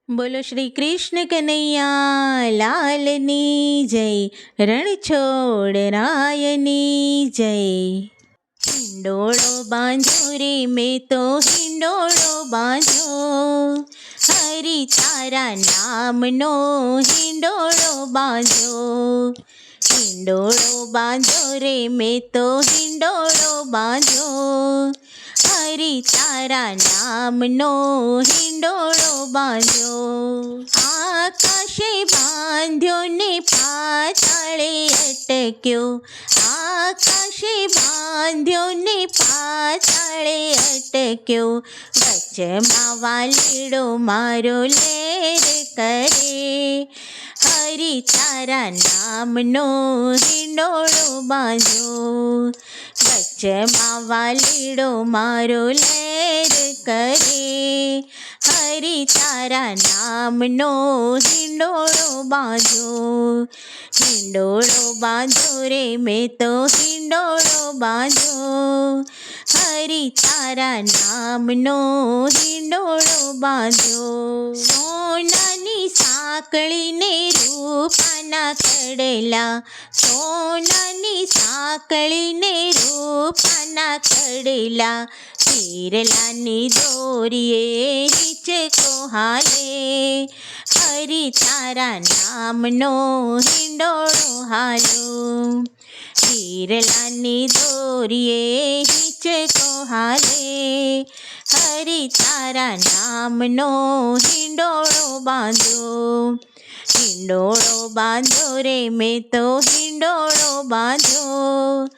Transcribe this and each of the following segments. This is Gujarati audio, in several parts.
બોલો શ્રી કૃષ્ણ કનૈયા લાલની જય, રણછોડ રાયની જય. હિંડોળો બાંધ્યો રે મેં તો હિંડોળો બાંધ્યો, હરિ તારા નામનો હિંડોળો બાંધ્યો. હિંડોળો બાંધ્યો રે મેં તો હિંડોળો બાંધ્યો, હરિ તારા નામનો હિંડોળો બાંધ્યો. આકાશે બાંધ્યો ને પાતાળે અટક્યો, આકાશે બાંધ્યો ને પાતાળે અટક્યો. વચમાં વાલીડો મારો લેર કરે, હરિ તારા નામનો હિંડોળો બાંધ્યો. વચમાં વાલીડો મારો લેર કરે, હરિ તારા નામનો હિંડોળો બાંધ્યો. હિંડોળો બાંધ્યો રે મેં તો હિંડોળો બાંધ્યો, હરિ તારા નામનો હિંડોળો બાંધ્યો. સોનાની સાંકળીને રૂપાના કડલા, સોનાની સાંકળીને રૂપાના કડલા. પીરલાની દોરીએ હિંચકો હાલે, હરિ તારા નામનો હિંડોળો હાલો. પીરલાની દોરીએ હિંચકો હાલે, હરિ તારા નામનો હિંડોળો બાંધ્યો. હિંડોળો બાંધ્યો રે મેં તો હિંડોળો બાંધ્યો,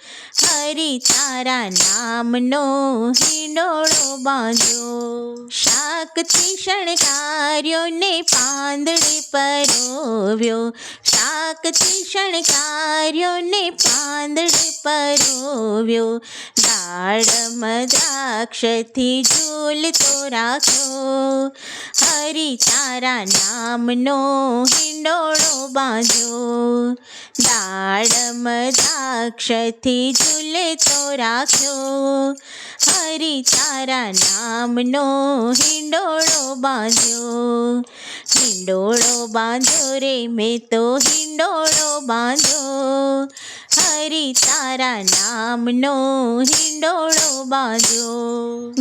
હરિ તારા નામનો હિંડોળો બાંધ્યો. શાકથી શણગાર્યો ને પાંદડે પરોવ્યો, શાકથી શણગાર્યો ને પાંદડે પરોવ્યો. દાડમ દ્રાક્ષથી ઝૂલતો રાખ્યો, હરિ તારા નામનો હિંડોળો બાંધ્યો. દાડમ દ્રાક્ષથી ઝૂલતો રાખ્યો, હરિ તારા નામનો હિંડોળો બાંધ્યો. હિંડોળો બાંધ્યો રે મેં તો હિંડોળો બાંધ્યો, હરિ તારા નામનો હિંડોળો બાંધ્યો.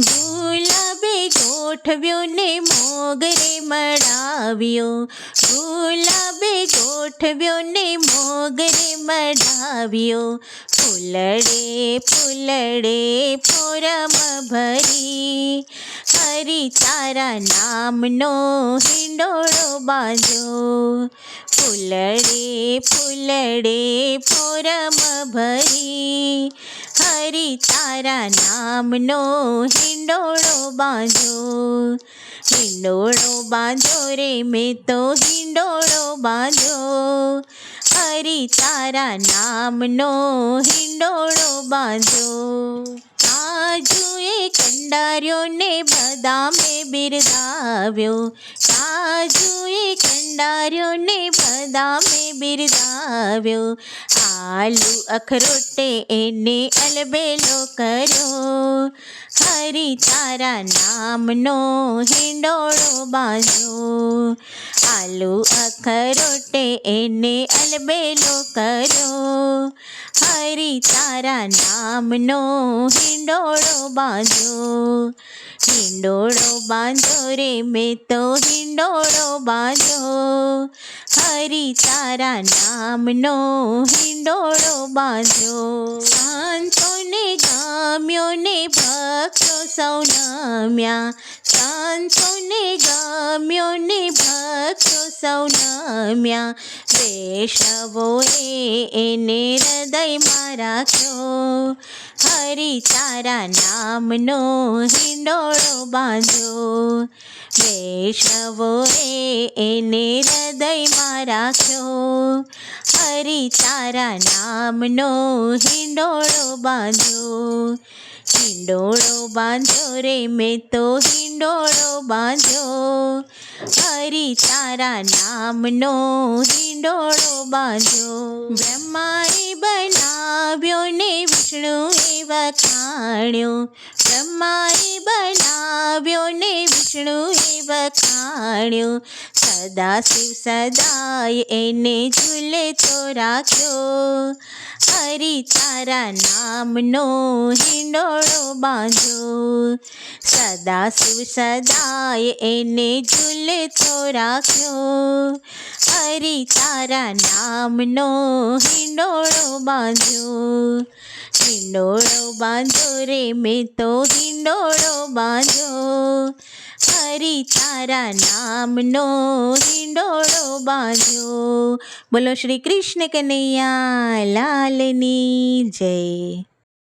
ગુલાબે ગોઠવ્યો ને મોગરે મળાવ્યો, ગુલાબે ગોઠવ્યો ને મોગરે મળાવ્યો. ફૂલડે ફૂલડે ફોરમ ભરી, હરિ તારા નામનો હિંડોળો બાંધ્યો. ફૂલડે ફૂલડે ફોરમ ભરી, હરિ તારા નામનો હિંડોળો બાંધ્યો. હિંડોળો બાંધ્યો રે મેં તો હિંડોળો બાંધ્યો, હરિ તારા નામનો હિંડોળો બાંધ્યો. કાજુએ કંડાર્યો ને બદામે બિરદાવ્યો, કાજુએ કંડાર્યો ને બદામે બિરદાવ્યો. આલુ અખરોટે એને અલબેલો કર્યો, હરિ તારા નામનો હિંડોળો બાંધ્યો. આલુ અખરોટે એને અલબેલો કર્યો, હરિ તારા નામનો હિંડોળો બાંધ્યો. હિંડોળો બાંધ્યો રે મેં તો હિંડોળો બાંધ્યો, હરિ તારા નામનો હિંડોળો બાંધ્યો. સંતોને ગમ્યો ને ભક્તો સૌ નમ્યા, સંતોને ગમ્યો ને ભક્તો સૌ નમ્યા. વૈષ્ણવોએ એને હૃદયમાં રાખ્યો, હરિ તારા નામનો હિંડોળો બાંધ્યો. વૈષ્ણવોએ એને હૃદયમાં રાખ્યો, હરિ તારા નામનો હિંડોળો બાંધ્યો. હિંડોળો બાંધ્યો રે મેં તો હિંડોળો બાંધ્યો, હરિ તારા નામનો હિંડોળો બાંધ્યો. બ્રહ્માએ બનાવ્યો ને વિષ્ણુએ વખાણ્યો, બ્રહ્માએ બનાવ્યો ને વિષ્ણુએ વખાણ્યો, સદાશિવ સદાય એને ઝૂલે તો રાખ્યો, હરિ તારા નામનો હિંડોળો બાંધ્યો, સદાશિવ સદાય એને ઝૂલે તો રાખ્યો, હરિ તારા નામનો હિંડોળો બાંધ્યો, હિંડોળો બાંધ્યો રે મેં તો હિંડોળો બાંધ્યો, હરિ તારા નામનો હિંડોળો બાંધ્યો. બોલો શ્રી કૃષ્ણ કનૈયા લાલની જય.